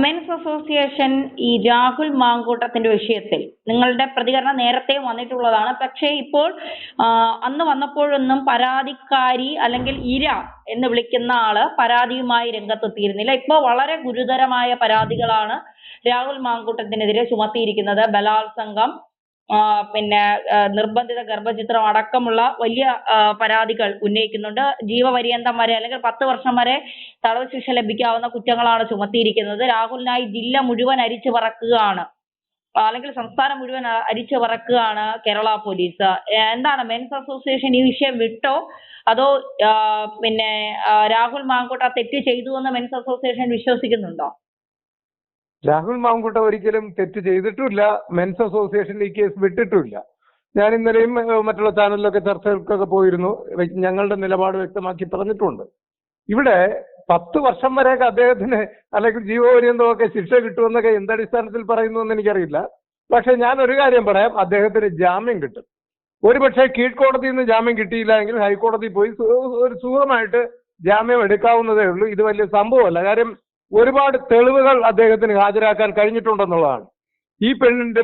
Men's association ഈ രാഹുൽ മാങ്കൂട്ടത്തിന്റെ വിഷയത്തിൽ നിങ്ങളുടെ പ്രതികരണം നേരത്തെ വന്നിട്ടുള്ളതാണ്. പക്ഷേ ഇപ്പോൾ അന്ന് വന്നപ്പോഴൊന്നും പരാതിക്കാരി അല്ലെങ്കിൽ ഇര എന്ന് വിളിക്കുന്ന ആള് പരാതിയുമായി രംഗത്തെത്തിയിരുന്നില്ല. ഇപ്പോൾ വളരെ ഗുരുതരമായ പരാതികളാണ് രാഹുൽ മാങ്കൂട്ടത്തിനെതിരെ ചുമത്തിയിരിക്കുന്നത്. ബലാത്സംഗം, പിന്നെ നിർബന്ധിത ഗർഭചിത്രം അടക്കമുള്ള വലിയ പരാതികൾ ഉന്നയിക്കുന്നുണ്ട്. ജീവപര്യന്തം വരെ അല്ലെങ്കിൽ 10 വർഷം വരെ തടവ് ശിക്ഷ ലഭിക്കാവുന്ന കുറ്റങ്ങളാണ് ചുമത്തിയിരിക്കുന്നത്. രാഹുലിനായി ജില്ല മുഴുവൻ അരിച്ചു പറക്കുകയാണ്, അല്ലെങ്കിൽ സംസ്ഥാനം മുഴുവൻ അരിച്ചു പറക്കുകയാണ് കേരള പോലീസ്. എന്താണ് മെൻസ് അസോസിയേഷൻ ഈ വിഷയം വിട്ടോ, അതോ പിന്നെ രാഹുൽ മാങ്കൂട്ട തെറ്റ് ചെയ്തു എന്ന് മെൻസ് അസോസിയേഷൻ വിശ്വസിക്കുന്നുണ്ടോ? രാഹുൽ മാങ്കൂട്ട ഒരിക്കലും തെറ്റ് ചെയ്തിട്ടുമില്ല. മെൻസ് അസോസിയേഷൻ ഈ കേസ് വിട്ടിട്ടുമില്ല. ഞാൻ ഇന്നലെയും മറ്റുള്ള ചാനലിലൊക്കെ ചർച്ചകൾക്കൊക്കെ പോയിരുന്നു. ഞങ്ങളുടെ നിലപാട് വ്യക്തമാക്കി പറഞ്ഞിട്ടുണ്ട്. ഇവിടെ 10 വർഷം വരെയൊക്കെ അദ്ദേഹത്തിന് അല്ലെങ്കിൽ ജീവപര്യന്തമൊക്കെ ശിക്ഷ കിട്ടുമെന്നൊക്കെ എന്തടിസ്ഥാനത്തിൽ പറയുന്നു എന്ന് എനിക്കറിയില്ല. പക്ഷെ ഞാൻ ഒരു കാര്യം പറയാം, അദ്ദേഹത്തിന് ജാമ്യം കിട്ടും. ഒരുപക്ഷെ കീഴ്ക്കോടതിയിൽ നിന്ന് ജാമ്യം കിട്ടിയില്ല എങ്കിൽ ഹൈക്കോടതി പോയി ഒരു സുഖമായിട്ട് ജാമ്യം എടുക്കാവുന്നതേ ഉള്ളൂ. ഇത് വലിയ സംഭവമല്ല. കാര്യം ഒരുപാട് തെളിവുകൾ അദ്ദേഹത്തിന് ഹാജരാക്കാൻ കഴിഞ്ഞിട്ടുണ്ടെന്നുള്ളതാണ്. ഈ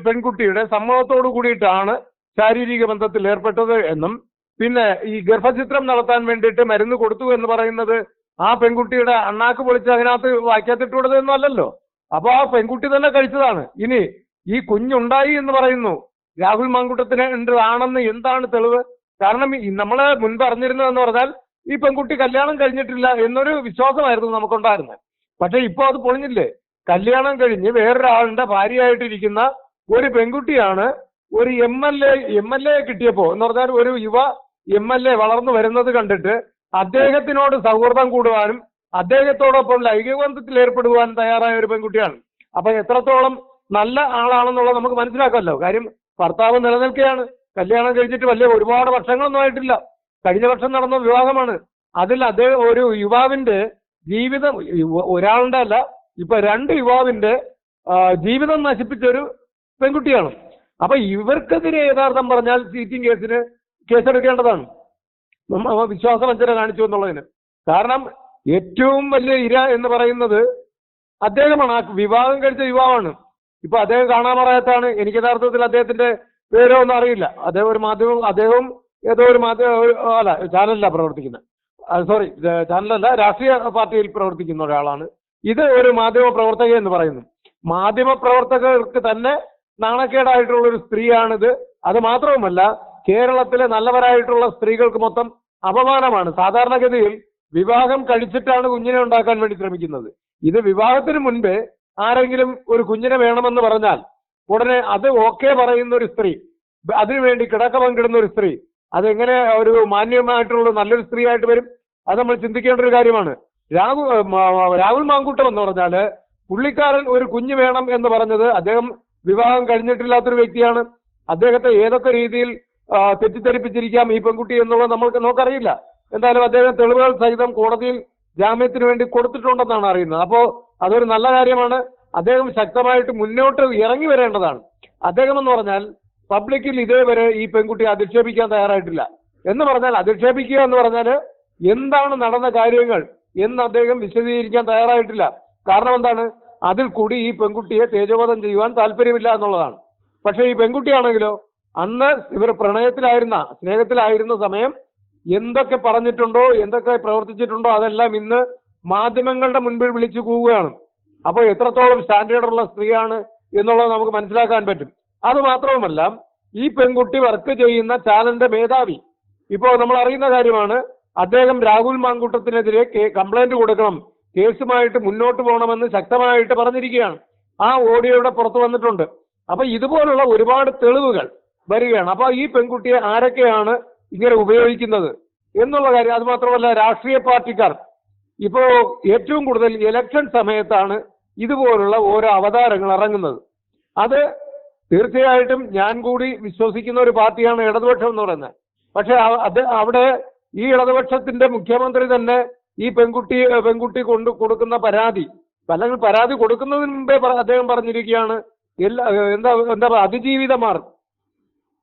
പെൺകുട്ടിയുടെ സമ്മതത്തോടു കൂടിയിട്ടാണ് ശാരീരിക ബന്ധത്തിൽ ഏർപ്പെട്ടത് എന്നും പിന്നെ ഈ ഗർഭചിത്രം നടത്താൻ വേണ്ടിയിട്ട് മരുന്ന് കൊടുത്തു എന്ന് പറയുന്നത് ആ പെൺകുട്ടിയുടെ അണ്ണാക്ക് പൊളിച്ച് അതിനകത്ത് വായിക്കാത്തിട്ടുകൊടുത്തതൊന്നും അല്ലല്ലോ. അപ്പൊ ആ പെൺകുട്ടി തന്നെ കഴിച്ചതാണ്. ഇനി ഈ കുഞ്ഞുണ്ടായി എന്ന് പറയുന്നു രാഹുൽ മാങ്കൂട്ടത്തിന് ആണെന്ന് എന്താണ് തെളിവ്? കാരണം നമ്മള് മുൻപ് അറിഞ്ഞിരുന്നതെന്ന് പറഞ്ഞാൽ ഈ പെൺകുട്ടി കല്യാണം കഴിഞ്ഞിട്ടില്ല എന്നൊരു വിശ്വാസമായിരുന്നു നമുക്കുണ്ടായിരുന്നത്. പക്ഷെ ഇപ്പൊ അത് പൊളിഞ്ഞില്ലേ? കല്യാണം കഴിഞ്ഞ് വേറൊരാളുടെ ഭാര്യയായിട്ടിരിക്കുന്ന ഒരു പെൺകുട്ടിയാണ് ഒരു എം എൽ എ കിട്ടിയപ്പോ എന്ന് പറഞ്ഞാൽ ഒരു യുവ MLA വളർന്നു വരുന്നത് കണ്ടിട്ട് അദ്ദേഹത്തിനോട് സൗഹൃദം കൂടുവാനും അദ്ദേഹത്തോടൊപ്പം ലൈംഗിക ബന്ധത്തിൽ ഏർപ്പെടുവാനും തയ്യാറായ ഒരു പെൺകുട്ടിയാണ്. അപ്പൊ എത്രത്തോളം നല്ല ആളാണെന്നുള്ളത് നമുക്ക് മനസ്സിലാക്കാമല്ലോ. കാര്യം ഭർത്താവ് നിലനിൽക്കുകയാണ്, കല്യാണം കഴിച്ചിട്ട് ഒരുപാട് വർഷങ്ങളൊന്നും ആയിട്ടില്ല, കഴിഞ്ഞ വർഷം നടന്ന വിവാഹമാണ്. അതിൽ അദ്ദേഹം ഒരു യുവാവിന്റെ ജീവിതം, ഒരാളുടെ അല്ല, ഇപ്പൊ 2 യുവാവിന്റെ ജീവിതം നശിപ്പിച്ചൊരു പെൺകുട്ടിയാണ്. അപ്പൊ ഇവർക്കെതിരെ യഥാർത്ഥം പറഞ്ഞാൽ ചീറ്റിംഗ് കേസിന് കേസെടുക്കേണ്ടതാണ്, വിശ്വാസവഞ്ചന കാണിച്ചു എന്നുള്ളതിന്. കാരണം ഏറ്റവും വലിയ ഇര എന്ന് പറയുന്നത് അദ്ദേഹമാണ്. ആ വിവാഹം കഴിച്ച യുവാവാണ്. ഇപ്പൊ അദ്ദേഹം കാണാമറയത്താണ്. എനിക്ക് യഥാർത്ഥത്തിൽ അദ്ദേഹത്തിന്റെ പേരോ ഒന്നും അറിയില്ല. അദ്ദേഹവും ഏതോ ഒരു ചാനലിലാണ് പ്രവർത്തിക്കുന്നത്. സോറി, ചാനലല്ല, രാഷ്ട്രീയ പാർട്ടിയിൽ പ്രവർത്തിക്കുന്ന ഒരാളാണ്. ഇത് ഒരു മാധ്യമ പ്രവർത്തക എന്ന് പറയുന്നു. മാധ്യമ പ്രവർത്തകർക്ക് തന്നെ നാണക്കേടായിട്ടുള്ള ഒരു സ്ത്രീയാണിത്. അത് മാത്രവുമല്ല, കേരളത്തിലെ നല്ലവരായിട്ടുള്ള സ്ത്രീകൾക്ക് മൊത്തം അപമാനമാണ്. സാധാരണഗതിയിൽ വിവാഹം കഴിച്ചിട്ടാണ് കുഞ്ഞിനെ ഉണ്ടാക്കാൻ വേണ്ടി ശ്രമിക്കുന്നത്. ഇത് വിവാഹത്തിന് മുൻപേ ആരെങ്കിലും ഒരു കുഞ്ഞിനെ വേണമെന്ന് പറഞ്ഞാൽ ഉടനെ അത് ഓക്കെ പറയുന്ന ഒരു സ്ത്രീ, അതിനുവേണ്ടി കിടക്ക പങ്കിടുന്ന ഒരു സ്ത്രീ, അതെങ്ങനെ ഒരു മാന്യമായിട്ടുള്ള നല്ലൊരു സ്ത്രീ ആയിട്ട് വരും? അത് നമ്മൾ ചിന്തിക്കേണ്ട ഒരു കാര്യമാണ്. രാഹുൽ മാങ്കൂട്ടം എന്ന് പറഞ്ഞാല് പുള്ളിക്കാരൻ ഒരു കുഞ്ഞ് വേണം എന്ന് പറഞ്ഞത് അദ്ദേഹം വിവാഹം കഴിഞ്ഞിട്ടില്ലാത്തൊരു വ്യക്തിയാണ്. അദ്ദേഹത്തെ ഏതൊക്കെ രീതിയിൽ തെറ്റിദ്ധരിപ്പിച്ചിരിക്കാം ഈ പെൺകുട്ടി എന്നുള്ളത് നമുക്കറിയില്ല. എന്തായാലും അദ്ദേഹം തെളിവുകൾ സഹിതം കോടതിയിൽ ജാമ്യത്തിന് വേണ്ടി കൊടുത്തിട്ടുണ്ടെന്നാണ് അറിയുന്നത്. അപ്പോ അതൊരു നല്ല കാര്യമാണ്. അദ്ദേഹം ശക്തമായിട്ട് മുന്നോട്ട് ഇറങ്ങി വരേണ്ടതാണ്. അദ്ദേഹം എന്ന് പറഞ്ഞാൽ പബ്ലിക്കിൽ ഇതേവരെ ഈ പെൺകുട്ടിയെ അധിക്ഷേപിക്കാൻ തയ്യാറായിട്ടില്ല. എന്ന് പറഞ്ഞാൽ അധിക്ഷേപിക്കുക എന്ന് പറഞ്ഞാൽ എന്താണ് നടന്ന കാര്യങ്ങൾ എന്ന് അദ്ദേഹം വിശദീകരിക്കാൻ തയ്യാറായിട്ടില്ല. കാരണം എന്താണ്? അതിൽ കൂടി ഈ പെൺകുട്ടിയെ തേജോവധം ചെയ്യുവാൻ താല്പര്യമില്ല എന്നുള്ളതാണ്. പക്ഷെ ഈ പെൺകുട്ടിയാണെങ്കിലോ അന്ന് ഇവർ സ്നേഹത്തിലായിരുന്ന സമയം എന്തൊക്കെ പറഞ്ഞിട്ടുണ്ടോ, എന്തൊക്കെ പ്രവർത്തിച്ചിട്ടുണ്ടോ അതെല്ലാം ഇന്ന് മാധ്യമങ്ങളുടെ മുൻപിൽ വിളിച്ചു പോവുകയാണ്. അപ്പോൾ എത്രത്തോളം സ്റ്റാൻഡേർഡുള്ള സ്ത്രീയാണ് എന്നുള്ളത് നമുക്ക് മനസ്സിലാക്കാൻ പറ്റും. അത് മാത്രവുമല്ല, ഈ പെൺകുട്ടി വർക്ക് ചെയ്യുന്ന ചാനലിന്റെ മേധാവി ഇപ്പോൾ നമ്മൾ അറിയുന്ന കാര്യമാണ്. അദ്ദേഹം രാഹുൽ മാങ്കൂട്ടത്തിനെതിരെ കംപ്ലൈന്റ് കൊടുക്കണം, കേസുമായിട്ട് മുന്നോട്ട് പോകണമെന്ന് ശക്തമായിട്ട് പറഞ്ഞിരിക്കുകയാണ്. ആ ഓഡിയോയുടെ പുറത്തു വന്നിട്ടുണ്ട്. അപ്പൊ ഇതുപോലുള്ള ഒരുപാട് തെളിവുകൾ വരികയാണ്. അപ്പൊ ഈ പെൺകുട്ടിയെ ആരൊക്കെയാണ് ഇങ്ങനെ ഉപയോഗിക്കുന്നത് എന്നുള്ള കാര്യം. അത് മാത്രമല്ല, രാഷ്ട്രീയ പാർട്ടിക്കാർ ഇപ്പോ ഏറ്റവും കൂടുതൽ ഇലക്ഷൻ സമയത്താണ് ഇതുപോലുള്ള ഓരോ അവതാരങ്ങൾ ഇറങ്ങുന്നത്. അത് തീർച്ചയായിട്ടും ഞാൻ കൂടി വിശ്വസിക്കുന്ന ഒരു പാർട്ടിയാണ് ഇടതുപക്ഷം എന്ന് പറയുന്നത്. പക്ഷെ അവിടെ ഈ ഇടതുപക്ഷത്തിന്റെ മുഖ്യമന്ത്രി തന്നെ ഈ പെൺകുട്ടി കൊടുക്കുന്ന പരാതി, അല്ലെങ്കിൽ പരാതി കൊടുക്കുന്നതിന് മുമ്പേ അദ്ദേഹം പറഞ്ഞിരിക്കുകയാണ് എന്താ അതിജീവിതമാർ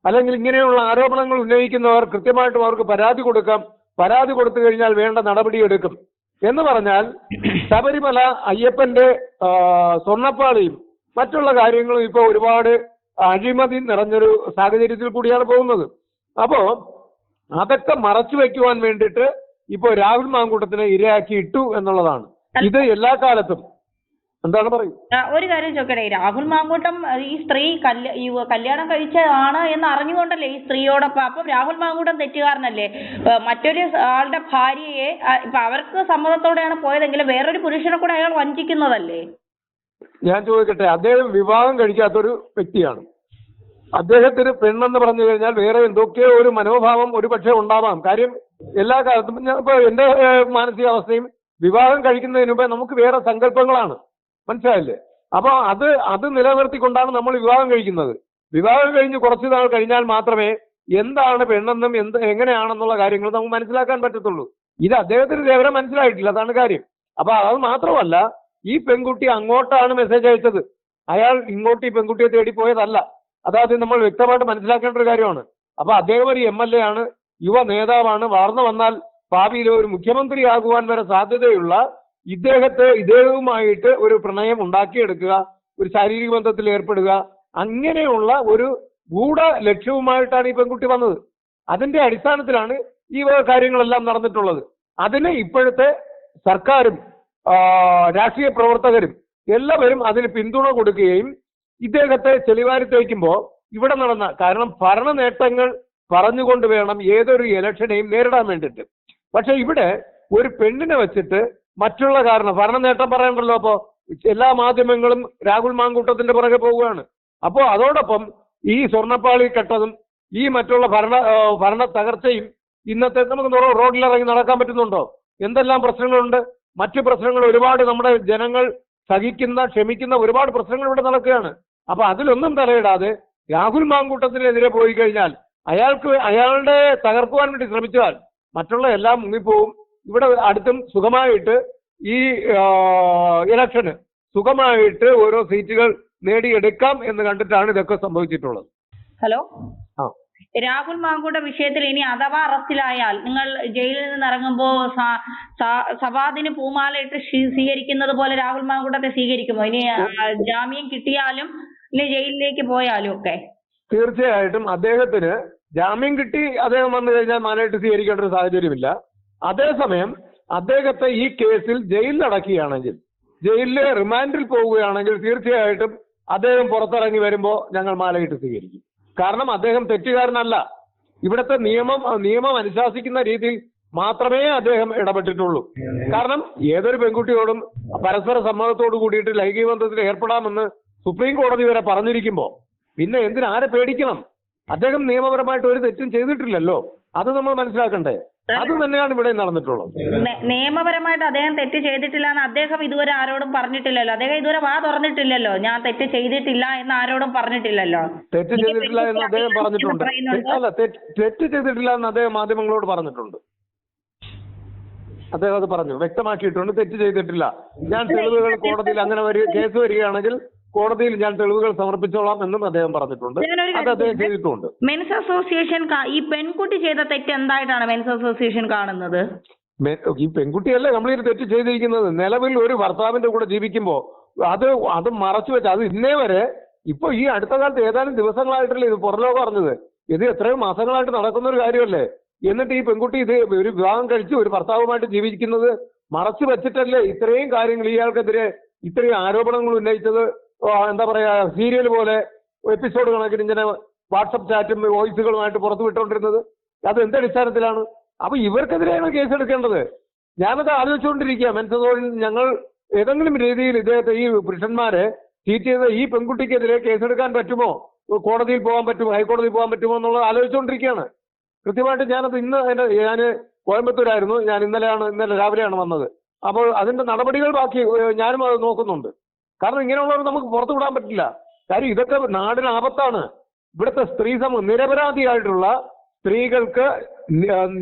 അല്ലെങ്കിൽ ഇങ്ങനെയുള്ള ആരോപണങ്ങൾ ഉന്നയിക്കുന്നവർ കൃത്യമായിട്ടും അവർക്ക് പരാതി കൊടുക്കാം, പരാതി കൊടുത്തു കഴിഞ്ഞാൽ വേണ്ട നടപടിയെടുക്കും. എന്ന് പറഞ്ഞാൽ ശബരിമല അയ്യപ്പന്റെ സ്വർണ്ണപ്പാളിയും മറ്റുള്ള കാര്യങ്ങളും ഇപ്പോൾ ഒരുപാട് അഴിമതി നിറഞ്ഞൊരു സാഹചര്യത്തിൽ കൂടിയാണ് പോകുന്നത്. അപ്പോ അതൊക്കെ മറച്ചു വെക്കുവാൻ വേണ്ടിയിട്ട് ഇപ്പോൾ രാഹുൽ മാങ്കൂട്ടത്തിനെ ഇരയാക്കി ഇട്ടു എന്നുള്ളതാണ്. ഇത് എല്ലാ കാലത്തും എന്താണ് പറയും. ഒരു കാര്യം ചോദിക്കട്ടെ, രാഹുൽ മാങ്കൂട്ടം ഈ സ്ത്രീ കല്യാണം കഴിച്ചതാണ് എന്ന് അറിഞ്ഞുകൊണ്ടല്ലേ ഈ സ്ത്രീയോടൊപ്പം? അപ്പം രാഹുൽ മാങ്കൂട്ടം തെറ്റുകാരനല്ലേ? മറ്റൊരു ആളുടെ ഭാര്യയെ ഇപ്പൊ അവർക്ക് സമ്മതത്തോടെയാണ് പോയതെങ്കിലും വേറൊരു പുരുഷനെ കൂടെ അയാൾ വഞ്ചിക്കുന്നതല്ലേ? ഞാൻ ചോദിക്കട്ടെ, അദ്ദേഹം വിവാഹം കഴിക്കാത്തൊരു വ്യക്തിയാണ്. അദ്ദേഹത്തിന് പെണ്ണെന്ന് പറഞ്ഞു കഴിഞ്ഞാൽ വേറെ എന്തൊക്കെയോ ഒരു മനോഭാവം ഒരു പക്ഷേ ഉണ്ടാവാം. കാര്യം എല്ലാ കാലത്തും ഇപ്പൊ എന്റെ മാനസികാവസ്ഥയും വിവാഹം കഴിക്കുന്നതിന് മുമ്പേ നമുക്ക് വേറെ സങ്കല്പങ്ങളാണ്, മനസ്സിലായില്ലേ? അപ്പൊ അത് നിലനിർത്തിക്കൊണ്ടാണ് നമ്മൾ വിവാഹം കഴിക്കുന്നത്. വിവാഹം കഴിഞ്ഞ് കുറച്ച് നാൾ കഴിഞ്ഞാൽ മാത്രമേ എന്താണ് പെണ്ണെന്നും എങ്ങനെയാണെന്നുള്ള കാര്യങ്ങൾ നമുക്ക് മനസ്സിലാക്കാൻ പറ്റത്തുള്ളൂ. ഇത് അദ്ദേഹത്തിന് ഇതേവരെ മനസ്സിലായിട്ടില്ല, അതാണ് കാര്യം. അപ്പൊ അത് മാത്രമല്ല, ഈ പെൺകുട്ടി അങ്ങോട്ടാണ് മെസ്സേജ് അയച്ചത്, അയാൾ ഇങ്ങോട്ട് ഈ പെൺകുട്ടിയെ തേടി പോയതല്ല. അതായത് നമ്മൾ വ്യക്തമായിട്ട് മനസ്സിലാക്കേണ്ട ഒരു കാര്യമാണ്. അപ്പൊ അദ്ദേഹം ഒരു MLA ആണ്, യുവ നേതാവാണ്, വളർന്നു വന്നാൽ ഭാവിയിൽ ഒരു മുഖ്യമന്ത്രി ആകുവാൻ വരെ സാധ്യതയുള്ള ഇദ്ദേഹവുമായിട്ട് ഒരു പ്രണയം ഉണ്ടാക്കിയെടുക്കുക, ഒരു ശാരീരിക ബന്ധത്തിൽ ഏർപ്പെടുക, അങ്ങനെയുള്ള ഒരു ഗൂഢ ലക്ഷ്യവുമായിട്ടാണ് ഈ പെൺകുട്ടി വന്നത്. അതിന്റെ അടിസ്ഥാനത്തിലാണ് ഈ കാര്യങ്ങളെല്ലാം നടന്നിട്ടുള്ളത്. അതിന് ഇപ്പോഴത്തെ സർക്കാരും രാഷ്ട്രീയ പ്രവർത്തകരും എല്ലാവരും അതിന് പിന്തുണ കൊടുക്കുകയും ഇദ്ദേഹത്തെ ചെളിവാരി തേക്കുമ്പോൾ ഇവിടെ നടന്ന കാരണം ഭരണ നേട്ടങ്ങൾ പറഞ്ഞുകൊണ്ട് വേണം ഏതൊരു ഇലക്ഷനെയും നേരിടാൻ വേണ്ടിയിട്ട്. പക്ഷെ ഇവിടെ ഒരു പെണ്ണിനെ വെച്ചിട്ട് മറ്റുള്ള കാരണം ഭരണ നേട്ടം പറയണ്ടല്ലോ. അപ്പോ എല്ലാ മാധ്യമങ്ങളും രാഹുൽ മാങ്കൂട്ടത്തിന്റെ പുറകെ പോവുകയാണ്. അപ്പോൾ അതോടൊപ്പം ഈ സ്വർണ്ണപ്പാളി കെട്ടതും ഈ മറ്റുള്ള ഭരണ തകർച്ചയും ഇന്നത്തെ നമുക്ക് റോഡിലിറങ്ങി നടക്കാൻ പറ്റുന്നുണ്ടോ? എന്തെല്ലാം പ്രശ്നങ്ങളുണ്ട്, മറ്റു പ്രശ്നങ്ങൾ ഒരുപാട് നമ്മുടെ ജനങ്ങൾ ക്ഷമിക്കുന്ന ഒരുപാട് പ്രശ്നങ്ങൾ ഇവിടെ നടക്കുകയാണ്. അപ്പൊ അതിലൊന്നും തലയിടാതെ രാഹുൽ മാങ്കൂട്ടത്തിനെതിരെ പോയി കഴിഞ്ഞാൽ അയാളുടെ തകർക്കുവാൻ വേണ്ടി ശ്രമിച്ചാൽ മറ്റുള്ള എല്ലാം മുങ്ങിപ്പോവും. ഇവിടെ അടുത്തും സുഖമായിട്ട് ഈ ഇലക്ഷന് സുഖമായിട്ട് ഓരോ സീറ്റുകൾ നേടിയെടുക്കാം എന്ന് കണ്ടിട്ടാണ് ഇതൊക്കെ സംഭവിച്ചിട്ടുള്ളത്. ഹലോ, രാഹുൽ മാങ്കൂട്ട വിഷയത്തിൽ ഇനി അഥവാ അറസ്റ്റിലായാൽ നിങ്ങൾ ജയിലിൽ നിന്ന് ഇറങ്ങുമ്പോൾ സവാദിന് പൂമാലയിട്ട് സ്വീകരിക്കുന്നത് പോലെ രാഹുൽ മാങ്കൂട്ടത്തെ സ്വീകരിക്കുമോ? ഇനി ജാമ്യം കിട്ടിയാലും ഇനി ജയിലിലേക്ക് പോയാലും ഒക്കെ? തീർച്ചയായിട്ടും അദ്ദേഹത്തിന് ജാമ്യം കിട്ടി അദ്ദേഹം വന്നു കഴിഞ്ഞാൽ മാലയിട്ട് സ്വീകരിക്കേണ്ട ഒരു സാഹചര്യമില്ല. അതേസമയം അദ്ദേഹത്തെ ഈ കേസിൽ ജയിലിൽ അടക്കുകയാണെങ്കിൽ, ജയിലിലെ റിമാൻഡിൽ പോവുകയാണെങ്കിൽ തീർച്ചയായിട്ടും അദ്ദേഹം പുറത്തിറങ്ങി വരുമ്പോൾ ഞങ്ങൾ മാലയിട്ട് സ്വീകരിക്കും. കാരണം അദ്ദേഹം തെറ്റുകാരനല്ല. ഇവിടുത്തെ നിയമം അനുശാസിക്കുന്ന രീതിയിൽ മാത്രമേ അദ്ദേഹം ഇടപെട്ടിട്ടുള്ളൂ. കാരണം ഏതൊരു പെൺകുട്ടിയോടും പരസ്പര സമ്മതത്തോടു കൂടിയിട്ട് ലൈംഗിക ബന്ധത്തിൽ ഏർപ്പെടാമെന്ന് സുപ്രീം കോടതി വരെ പറഞ്ഞിരിക്കുമ്പോൾ പിന്നെ ആരെ പേടിക്കണം? അദ്ദേഹം നിയമപരമായിട്ട് ഒരു തെറ്റും ചെയ്തിട്ടില്ലല്ലോ. അത് നമ്മൾ മനസ്സിലാക്കണ്ടേ? അത് തന്നെയാണ് ഇവിടെ നടന്നിട്ടുള്ളത്. നിയമപരമായിട്ട് അദ്ദേഹം തെറ്റ് ചെയ്തിട്ടില്ല എന്ന് അദ്ദേഹം ഇതുവരെ ആരോടും പറഞ്ഞിട്ടില്ലല്ലോ. അദ്ദേഹം ഇതുവരെ വാ തുറന്നിട്ടില്ലല്ലോ, ഞാൻ തെറ്റ് ചെയ്തിട്ടില്ല എന്ന് ആരോടും പറഞ്ഞിട്ടില്ലല്ലോ. തെറ്റ് ചെയ്തിട്ടില്ല എന്ന് അദ്ദേഹം പറഞ്ഞിട്ടുണ്ട്. അല്ല, തെറ്റ് ചെയ്തിട്ടില്ല എന്ന് അദ്ദേഹം മാധ്യമങ്ങളോട് പറഞ്ഞിട്ടുണ്ട്. അദ്ദേഹം അത് പറഞ്ഞു, വ്യക്തമാക്കിയിട്ടുണ്ട്. തെറ്റ് ചെയ്തിട്ടില്ല, ഞാൻ തെളിവുകൾ കോടതിയിൽ അങ്ങനെ കേസ് വരികയാണെങ്കിൽ കോടതിയിൽ ഞാൻ തെളിവുകൾ സമർപ്പിച്ചോളാം എന്നും അദ്ദേഹം പറഞ്ഞിട്ടുണ്ട്. അത് അദ്ദേഹം ചെയ്തിട്ടുണ്ട്. മെൻസ് അസോസിയേഷൻ ഈ പെൺകുട്ടി ചെയ്ത തെറ്റ് എന്തായിട്ടാണ് മെൻസ് അസോസിയേഷൻ കാണുന്നത്? ഈ പെൺകുട്ടിയല്ലേ കംപ്ലീറ്റ് തെറ്റ് ചെയ്തിരിക്കുന്നത്. നിലവിൽ ഒരു ഭർത്താവിന്റെ കൂടെ ജീവിക്കുമ്പോൾ അത് മറച്ചു വെച്ച് അത് ഇന്നേ വരെ ഇപ്പൊ ഈ അടുത്ത കാലത്ത് ഏതാനും ദിവസങ്ങളായിട്ടല്ലേ ഇത് പുറലോകം അറിഞ്ഞത്. ഇത് എത്രയോ മാസങ്ങളായിട്ട് നടക്കുന്ന ഒരു കാര്യമല്ലേ. എന്നിട്ട് ഈ പെൺകുട്ടി ഇത് ഒരു വിവാഹം കഴിച്ച് ഒരു ഭർത്താവുമായിട്ട് ജീവിക്കുന്നത് മറച്ചു വെച്ചിട്ടല്ലേ ഇത്രയും കാര്യങ്ങൾ ഇയാൾക്കെതിരെ ഇത്രയും ആരോപണങ്ങൾ ഉന്നയിച്ചത്. എന്താ പറയാ, സീരിയൽ പോലെ എപ്പിസോഡ് കണക്കിന് ഇങ്ങനെ വാട്സപ്പ് ചാറ്റും വോയിസുകളുമായിട്ട് പുറത്തു വിട്ടുകൊണ്ടിരുന്നത്. അത് എന്തടിസ്ഥാനത്തിലാണ്? അപ്പൊ ഇവർക്കെതിരെയാണ് കേസെടുക്കേണ്ടത്. ഞാനത് ആലോചിച്ചുകൊണ്ടിരിക്കുക. മെൻസസോറിൽ ഞങ്ങൾ ഏതെങ്കിലും രീതിയിൽ ഇദ്ദേഹത്തെ ഈ പുരുഷന്മാരെ ചീറ്റ് ചെയ്ത ഈ പെൺകുട്ടിക്കെതിരെ കേസെടുക്കാൻ പറ്റുമോ, കോടതിയിൽ പോകാൻ പറ്റുമോ, ഹൈക്കോടതിയിൽ പോകാൻ പറ്റുമോ എന്നുള്ളത് ആലോചിച്ചുകൊണ്ടിരിക്കുകയാണ്. കൃത്യമായിട്ട് ഞാനത് ഞാൻ കോയമ്പത്തൂരായിരുന്നു. ഞാൻ ഇന്നലെ രാവിലെയാണ് വന്നത്. അപ്പോൾ അതിന്റെ നടപടികൾ ബാക്കി ഞാനും അത് നോക്കുന്നുണ്ട്. കാരണം ഇങ്ങനെയുള്ളവർ നമുക്ക് പുറത്തു വിടാൻ പറ്റില്ല. കാര്യം ഇതൊക്കെ നാടിന് ആപത്താണ്. ഇവിടുത്തെ സ്ത്രീ സമൂഹം നിരപരാധിയായിട്ടുള്ള സ്ത്രീകൾക്ക്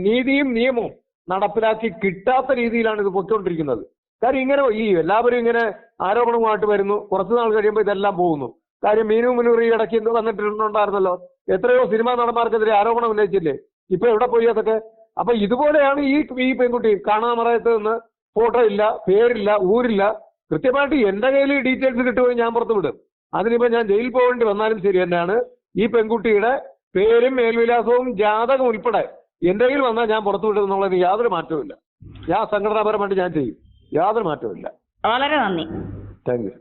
നീതിയും നിയമവും നടപ്പിലാക്കി കിട്ടാത്ത രീതിയിലാണ് ഇത് പൊയ്ക്കൊണ്ടിരിക്കുന്നത്. കാര്യം ഇങ്ങനെ എല്ലാവരും ഇങ്ങനെ ആരോപണവുമായിട്ട് വരുന്നു, കുറച്ചു നാൾ കഴിയുമ്പോൾ ഇതെല്ലാം പോകുന്നു. കാര്യം മീനു മുനൂർ ഈ ഇടയ്ക്ക് വന്നിട്ടുണ്ടായിരുന്നല്ലോ, എത്രയോ സിനിമാ നടന്മാർക്കെതിരെ ആരോപണം ഉന്നയിച്ചില്ലേ? ഇപ്പൊ എവിടെ പോയി അതൊക്കെ? അപ്പൊ ഇതുപോലെയാണ് ഈ പെൺകുട്ടി കാണാമറയത്ത് നിന്ന് ഫോട്ടോ ഇല്ല, പേരില്ല, ഊരില്ല. കൃത്യമായിട്ട് എന്റെ കയ്യിൽ ഡീറ്റെയിൽസ് കിട്ടുമ്പോൾ ഞാൻ പുറത്ത് വിടും. അതിനിപ്പോ ഞാൻ ജയിലിൽ പോകേണ്ടി വന്നാലും ശരി തന്നെയാണ്. ഈ പെൺകുട്ടിയുടെ പേരും മേൽവിലാസവും ജാതകം ഉൾപ്പെടെ എന്റെ കയ്യിൽ വന്നാൽ ഞാൻ പുറത്തു വിടും എന്നുള്ളത് യാതൊരു മാറ്റവും ഇല്ല. ഞാൻ സംഘടനാപരമായിട്ട് ഞാൻ ചെയ്യും, യാതൊരു മാറ്റവും ഇല്ല. വളരെ നന്ദി. Thank you.